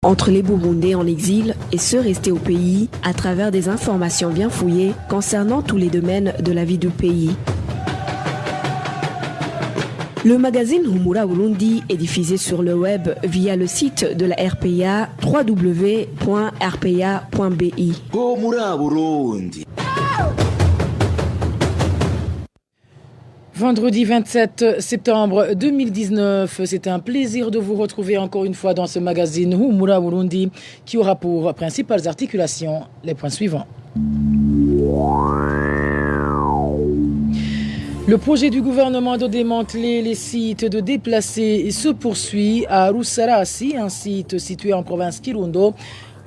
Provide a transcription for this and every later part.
entre les Burundais en exil et ceux restés au pays à travers des informations bien fouillées concernant tous les domaines de la vie du pays. Le magazine Humura Burundi est diffusé sur le web via le site de la RPA www.rpa.bi. Humura Burundi. Vendredi 27 septembre 2019, c'est un plaisir de vous retrouver encore une fois dans ce magazine Humura Burundi qui aura pour principales articulations les points suivants. Le projet du gouvernement de démanteler les sites de déplacés se poursuit à Rusarasi, un site situé en province Kirundo.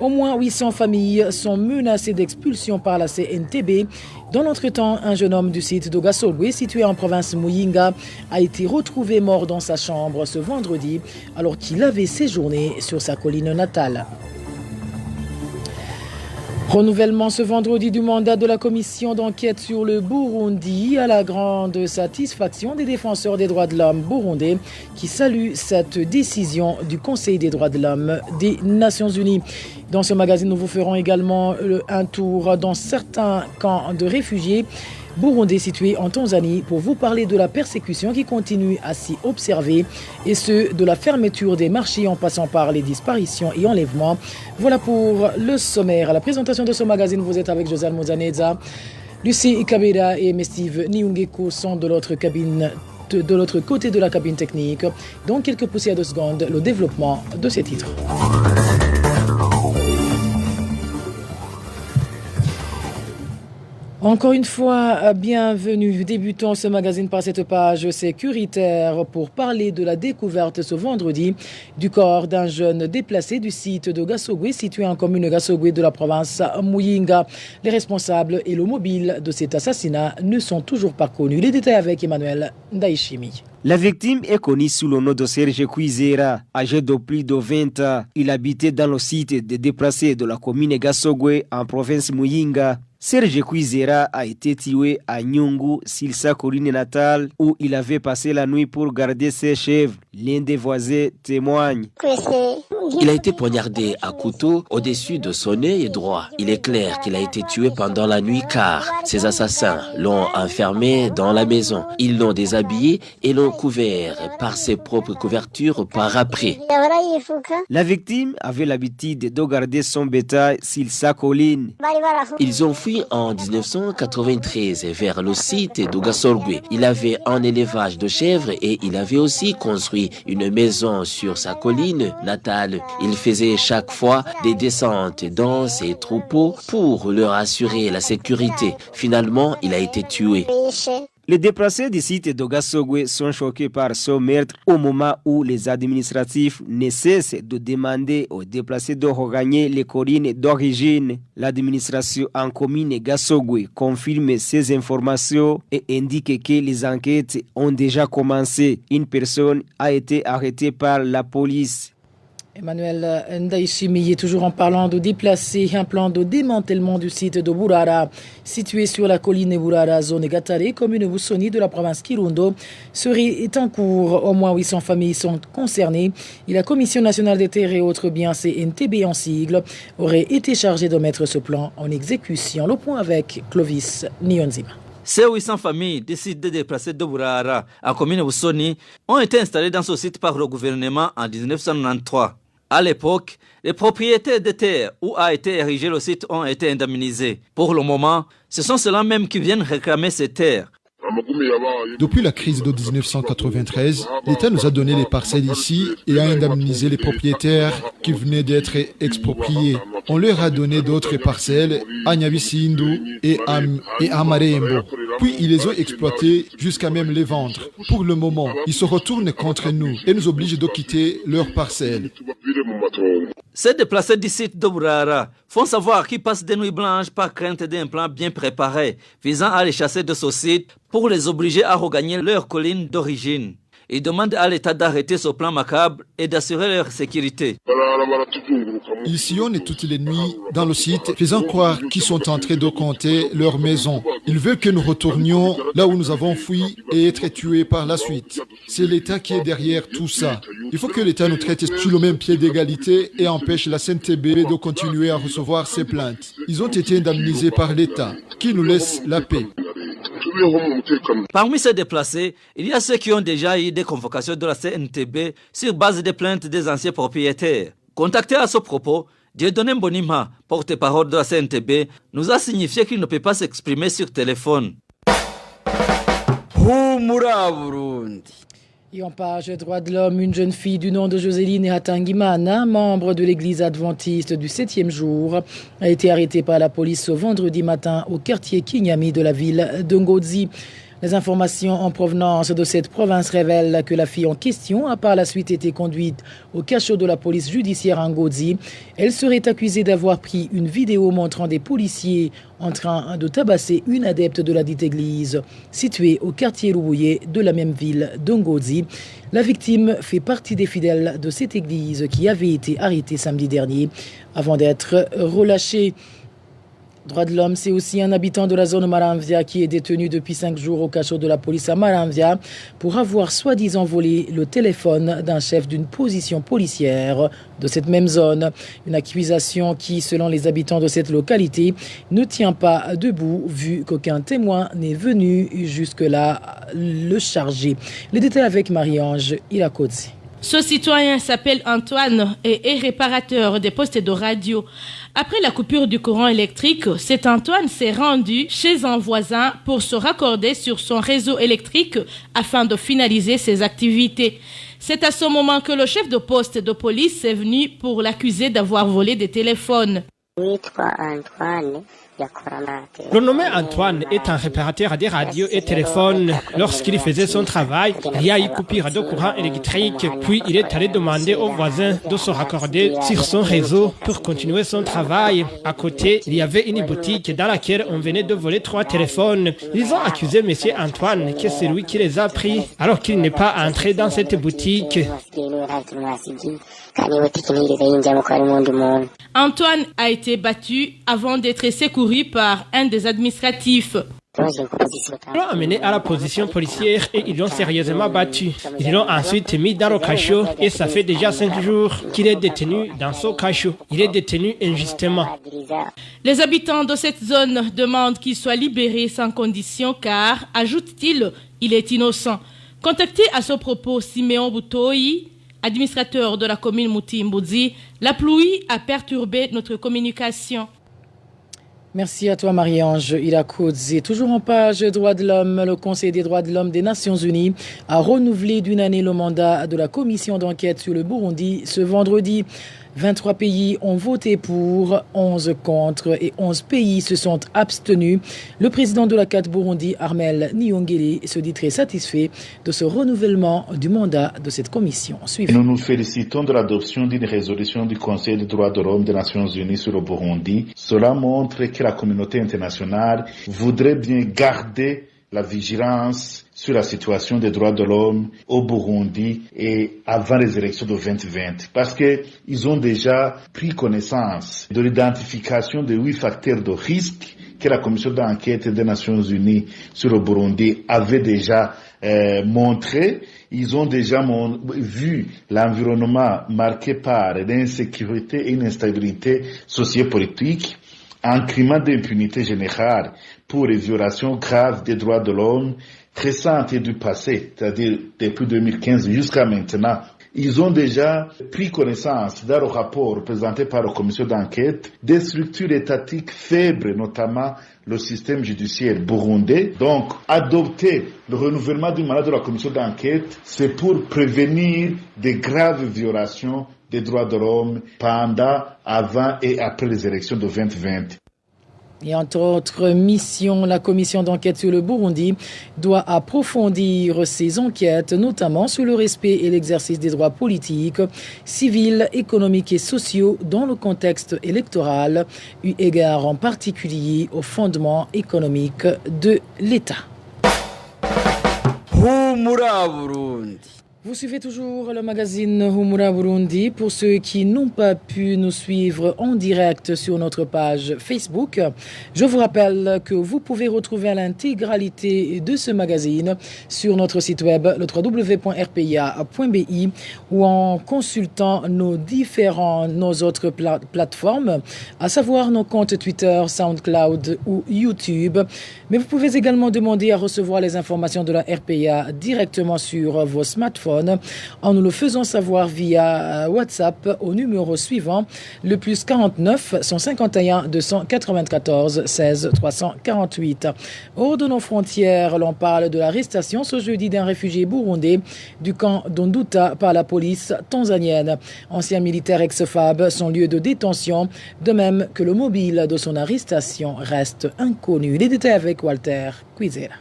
Au moins 800 familles sont menacées d'expulsion par la CNTB. Dans l'entretemps, un jeune homme du site de Gasolwe, situé en province Muyinga, a été retrouvé mort dans sa chambre ce vendredi alors qu'il avait séjourné sur sa colline natale. Renouvellement ce vendredi du mandat de la commission d'enquête sur le Burundi à la grande satisfaction des défenseurs des droits de l'homme burundais qui saluent cette décision du Conseil des droits de l'homme des Nations Unies. Dans ce magazine, nous vous ferons également un tour dans certains camps de réfugiés burundais situés en Tanzanie pour vous parler de la persécution qui continue à s'y observer et ce, de la fermeture des marchés en passant par les disparitions et enlèvements. Voilà pour le sommaire. À la présentation de ce magazine, vous êtes avec Josal Mozaneza. Lucie Kabeda et Mestive Niungeko sont de l'autre côté de la cabine technique. Dans quelques poussières de secondes, le développement de ces titres. Encore une fois, bienvenue. Débutons ce magazine par cette page sécuritaire pour parler de la découverte ce vendredi du corps d'un jeune déplacé du site de Gasogwe, situé en commune Gasogwe de la province Muyinga. Les responsables et le mobile de cet assassinat ne sont toujours pas connus. Les détails avec Emmanuel Ndaishimi. La victime est connue sous le nom de Serge Kwizera, âgé de plus de 20 ans. Il habitait dans le site des déplacés de la commune Gasogwe en province Muyinga. Serge Kwizera a été tué à Nyungu, sur sa colline natale, où il avait passé la nuit pour garder ses chèvres. L'un des voisins témoigne. Il a été poignardé à couteau au-dessus de son œil droit. Il est clair qu'il a été tué pendant la nuit car ses assassins l'ont enfermé dans la maison. Ils l'ont déshabillé et l'ont couvert par ses propres couvertures par après. La victime avait l'habitude de garder son bétail sur sa colline. Ils ont fui en 1993 vers le site de Gasolwe. Il avait un élevage de chèvres et il avait aussi construit une maison sur sa colline natale. Il faisait chaque fois des descentes dans ses troupeaux pour leur assurer la sécurité. Finalement, il a été tué. Les déplacés du site de Gasogwe sont choqués par ce meurtre au moment où les administratifs ne cessent de demander aux déplacés de regagner les collines d'origine. L'administration en commune Gasogwe confirme ces informations et indique que les enquêtes ont déjà commencé. Une personne a été arrêtée par la police. Emmanuel Ndaishimi, toujours en parlant de déplacer, un plan de démantèlement du site de Burara, situé sur la colline Burara, zone Gatare, commune Busoni de la province Kirundo, est en cours. Au moins 800 familles sont concernées et la Commission nationale des terres et autres biens, CNTB en sigle, aurait été chargée de mettre ce plan en exécution. Le point avec Clovis Nyonzima. Ces 800 familles des sites de déplacés de Burara, en commune Busoni, ont été installées dans ce site par le gouvernement en 1993. À l'époque, les propriétaires des terres où a été érigé le site ont été indemnisés. Pour le moment, ce sont ceux-là même qui viennent réclamer ces terres. Depuis la crise de 1993, l'État nous a donné les parcelles ici et a indemnisé les propriétaires qui venaient d'être expropriés. On leur a donné d'autres parcelles à Nyabisindu et à Marembo. Puis ils les ont exploitées jusqu'à même les vendre. Pour le moment, ils se retournent contre nous et nous obligent de quitter leurs parcelles. Ces déplacés du site de Burara font savoir qu'ils passent des nuits blanches par crainte d'un plan bien préparé visant à les chasser de ce site pour les obliger à regagner leur colline d'origine. Ils demandent à l'État d'arrêter ce plan macabre et d'assurer leur sécurité. Ils sillonnent toutes les nuits dans le site, faisant croire qu'ils sont en train de compter leurs maisons. Ils veulent que nous retournions là où nous avons fui et être tués par la suite. C'est l'État qui est derrière tout ça. Il faut que l'État nous traite sur le même pied d'égalité et empêche la CNTB de continuer à recevoir ces plaintes. Ils ont été indemnisés par l'État, qui nous laisse la paix. Parmi ces déplacés, il y a ceux qui ont déjà eu des convocations de la CNTB sur base des plaintes des anciens propriétaires. Contacté à ce propos, Dieudonné Mbonimpa, porte-parole de la CNTB, nous a signifié qu'il ne peut pas s'exprimer sur téléphone. Et en page droits de l'homme, une jeune fille du nom de Joséline Hatangimana, membre de l'église adventiste du 7e jour, a été arrêtée par la police ce vendredi matin au quartier Kinyami de la ville de Ngozi. Les informations en provenance de cette province révèlent que la fille en question a par la suite été conduite au cachot de la police judiciaire à Ngozi. Elle serait accusée d'avoir pris une vidéo montrant des policiers en train de tabasser une adepte de la dite église, située au quartier Loubouye de la même ville de Ngozi. La victime fait partie des fidèles de cette église qui avait été arrêtée samedi dernier avant d'être relâchée. Droits de l'homme, c'est aussi un habitant de la zone Maramvia qui est détenu depuis 5 jours au cachot de la police à Maramvia pour avoir soi-disant volé le téléphone d'un chef d'une position policière de cette même zone. Une accusation qui, selon les habitants de cette localité, ne tient pas debout vu qu'aucun témoin n'est venu jusque-là le charger. Les détails avec Marie-Ange Irakodzi. Ce citoyen s'appelle Antoine et est réparateur des postes de radio. Après la coupure du courant électrique, cet Antoine s'est rendu chez un voisin pour se raccorder sur son réseau électrique afin de finaliser ses activités. C'est à ce moment que le chef de poste de police est venu pour l'accuser d'avoir volé des téléphones. Le nommé Antoine est un réparateur des radios et téléphones. Lorsqu'il faisait son travail, il y a eu coupure de courant électrique, puis il est allé demander aux voisins de se raccorder sur son réseau pour continuer son travail. À côté, il y avait une boutique dans laquelle on venait de voler 3 téléphones. Ils ont accusé M. Antoine que c'est lui qui les a pris, alors qu'il n'est pas entré dans cette boutique. Antoine a été battu avant d'être secouru par un des administratifs. Ils l'ont amené à la position policière et ils l'ont sérieusement battu. Ils l'ont ensuite mis dans le cachot et ça fait déjà 5 jours qu'il est détenu dans ce cachot. Il est détenu injustement. Les habitants de cette zone demandent qu'il soit libéré sans condition car, ajoute-t-il, il est innocent. Contacté à ce propos, Siméon Boutoyi, administrateur de la commune Moutimboudzi, la pluie a perturbé notre communication. Merci à toi Marie-Ange Irakodzi. Toujours en page droits de l'homme, le Conseil des droits de l'homme des Nations Unies a renouvelé d'une année le mandat de la commission d'enquête sur le Burundi ce vendredi. 23 pays ont voté pour, 11 contre et 11 pays se sont abstenus. Le président de la CAT Burundi, Armel Niyongeli, se dit très satisfait de ce renouvellement du mandat de cette commission. Suivons. Nous nous félicitons de l'adoption d'une résolution du Conseil des droits de l'homme des Nations Unies sur le Burundi. Cela montre que la communauté internationale voudrait bien garder la vigilance sur la situation des droits de l'homme au Burundi et avant les élections de 2020. Parce que ils ont déjà pris connaissance de l'identification de 8 facteurs de risque que la commission d'enquête des Nations Unies sur le Burundi avait déjà montré. Ils ont déjà vu l'environnement marqué par l'insécurité et une instabilité sociopolitique, un climat d'impunité générale pour les violations graves des droits de l'homme récentes et du passé, c'est-à-dire depuis 2015 jusqu'à maintenant. Ils ont déjà pris connaissance dans le rapport présenté par la commission d'enquête des structures étatiques faibles, notamment le système judiciaire burundais. Donc, adopter le renouvellement du mandat de la commission d'enquête, c'est pour prévenir des graves violations des droits de l'homme pendant, avant et après les élections de 2020. Et entre autres missions, la commission d'enquête sur le Burundi doit approfondir ses enquêtes, notamment sur le respect et l'exercice des droits politiques, civils, économiques et sociaux dans le contexte électoral, eu égard en particulier au fondement économique de l'État. Vous suivez toujours le magazine Humura Burundi. Pour ceux qui n'ont pas pu nous suivre en direct sur notre page Facebook, je vous rappelle que vous pouvez retrouver l'intégralité de ce magazine sur notre site web, le www.rpia.bi, ou en consultant nos autres plateformes, à savoir nos comptes Twitter, SoundCloud ou YouTube. Mais vous pouvez également demander à recevoir les informations de la RPA directement sur vos smartphones en nous le faisant savoir via WhatsApp au numéro suivant, le plus 49 151 294 16 348. Hors de nos frontières, l'on parle de l'arrestation ce jeudi d'un réfugié burundais du camp d'Onduta par la police tanzanienne. Ancien militaire ex-FAB, son lieu de détention, de même que le mobile de son arrestation reste inconnu. Les détails avec Walter Kwizera.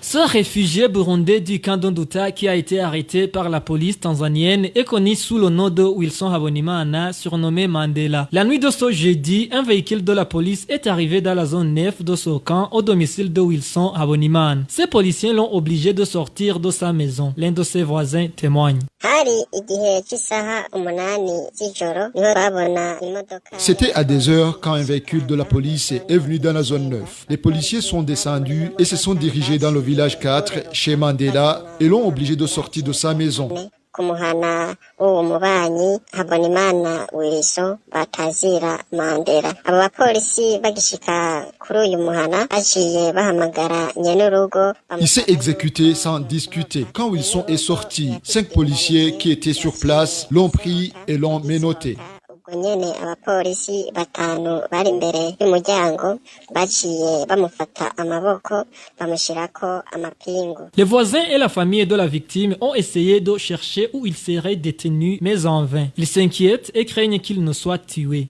Ce réfugié burundais du camp d'Onduta qui a été arrêté par la police tanzanienne est connu sous le nom de Wilson Habonimana, surnommé Mandela. La nuit de ce jeudi, un véhicule de la police est arrivé dans la zone 9 de ce camp au domicile de Wilson Habonimana. Ces policiers l'ont obligé de sortir de sa maison. L'un de ses voisins témoigne. C'était à des heures quand un véhicule de la police est venu dans la zone 9. Les policiers sont descendus et se sont dirigés dans le village 4 chez Mandela et l'ont obligé de sortir de sa maison. Il s'est exécuté sans discuter. Quand Wilson est sorti, 5 policiers qui étaient sur place l'ont pris et l'ont menotté. Les voisins et la famille de la victime ont essayé de chercher où il serait détenu, mais en vain. Ils s'inquiètent et craignent qu'il ne soit tué.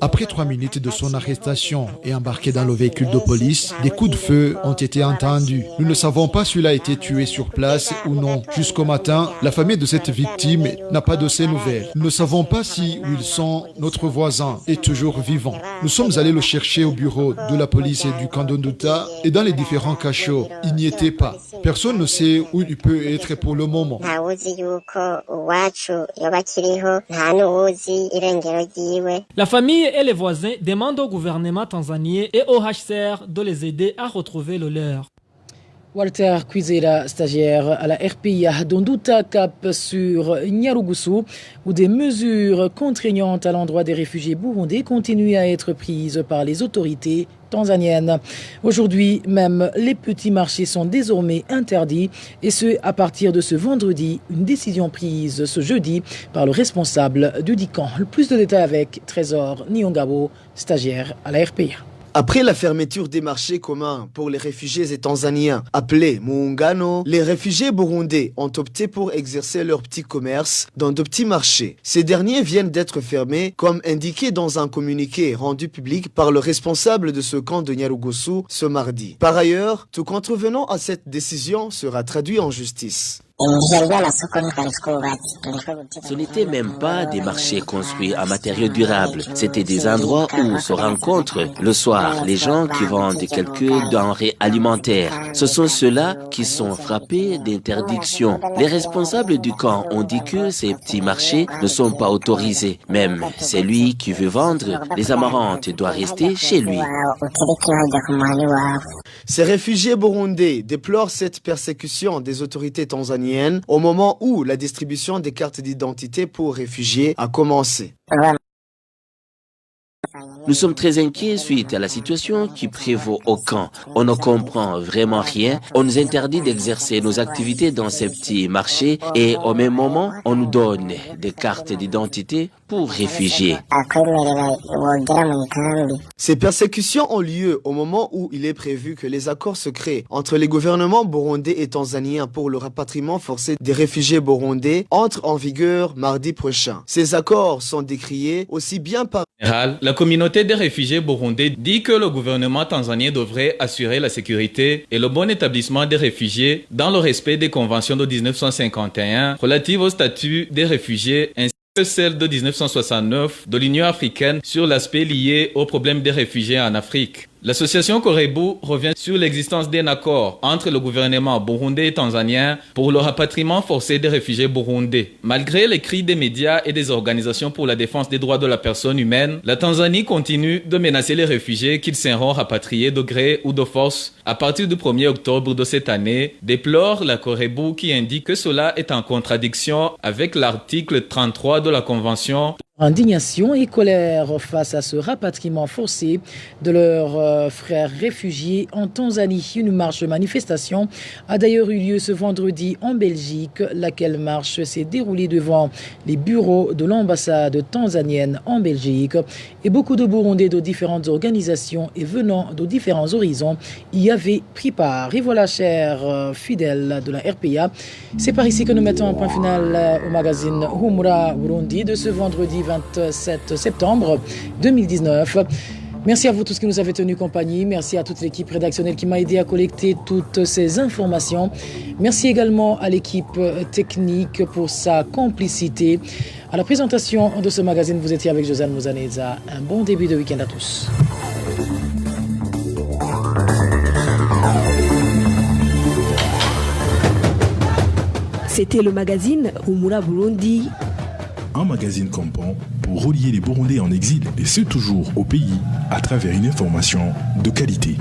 Après 3 minutes de son arrestation et embarqué dans le véhicule de police, des coups de feu ont été entendus. Nous ne savons pas s'il a été tué sur place ou non. Jusqu'au matin, la famille de cette victime n'a pas de ses nouvelles. Nous ne savons pas si Wilson, notre voisin, est toujours vivant. Nous sommes allés le chercher au bureau de la police et du camp d'Onduta et dans les différents cachots. Il n'y était pas. Personne ne sait où il peut être pour le moment. La famille et les voisins demandent au gouvernement tanzanien et au HCR de les aider à retrouver le leur. Walter Kwizera, stagiaire à la RPIA d'Onduta, cap sur Nyarugusu, où des mesures contraignantes à l'endroit des réfugiés burundais continuent à être prises par les autorités tanzaniennes. Aujourd'hui, même les petits marchés sont désormais interdits, et ce, à partir de ce vendredi, une décision prise ce jeudi par le responsable du DICAN. Le plus de détails avec Trésor Nyongabo, stagiaire à la RPIA. Après la fermeture des marchés communs pour les réfugiés et tanzaniens appelés Muungano, les réfugiés burundais ont opté pour exercer leur petit commerce dans de petits marchés. Ces derniers viennent d'être fermés, comme indiqué dans un communiqué rendu public par le responsable de ce camp de Nyarugusu ce mardi. Par ailleurs, tout contrevenant à cette décision sera traduit en justice. Ce n'était même pas des marchés construits en matériaux durables. C'était des endroits où se rencontrent le soir les gens qui vendent quelques denrées alimentaires. Ce sont ceux-là qui sont frappés d'interdiction. Les responsables du camp ont dit que ces petits marchés ne sont pas autorisés. Même celui qui veut vendre les amarantes doit rester chez lui. Ces réfugiés burundais déplorent cette persécution des autorités tanzaniennes au moment où la distribution des cartes d'identité pour réfugiés a commencé. Nous sommes très inquiets suite à la situation qui prévaut au camp. On ne comprend vraiment rien. On nous interdit d'exercer nos activités dans ces petits marchés et au même moment, on nous donne des cartes d'identité pour réfugiés. Ces persécutions ont lieu au moment où il est prévu que les accords secrets entre les gouvernements burundais et tanzaniens pour le rapatriement forcé des réfugiés burundais entrent en vigueur mardi prochain. Ces accords sont décriés aussi bien par... La communauté des réfugiés burundais dit que le gouvernement tanzanien devrait assurer la sécurité et le bon établissement des réfugiés dans le respect des conventions de 1951 relatives au statut des réfugiés ainsi que celle de 1969 de l'Union africaine sur l'aspect lié aux problèmes des réfugiés en Afrique. L'association Korebu revient sur l'existence d'un accord entre le gouvernement burundais et tanzanien pour le rapatriement forcé des réfugiés burundais. Malgré les cris des médias et des organisations pour la défense des droits de la personne humaine, la Tanzanie continue de menacer les réfugiés qu'ils seront rapatriés de gré ou de force à partir du 1er octobre de cette année, déplore la Korebu qui indique que cela est en contradiction avec l'article 33 de la Convention. Indignation et colère face à ce rapatriement forcé de leurs frères réfugiés en Tanzanie. Une marche manifestation a d'ailleurs eu lieu ce vendredi en Belgique. Laquelle marche s'est déroulée devant les bureaux de l'ambassade tanzanienne en Belgique. Et beaucoup de Burundais de différentes organisations et venant de différents horizons y avaient pris part. Et voilà, chers fidèles de la RPA, c'est par ici que nous mettons un point final au magazine Humura Burundi de ce vendredi 27 septembre 2019. Merci à vous tous qui nous avez tenu compagnie. Merci à toute l'équipe rédactionnelle qui m'a aidé à collecter toutes ces informations. Merci également à l'équipe technique pour sa complicité. À la présentation de ce magazine, vous étiez avec Josiane Mouzaneza. Un bon début de week-end à tous. C'était le magazine Humura Burundi. Un magazine campant pour relier les Burundais en exil, et ce toujours au pays, à travers une information de qualité.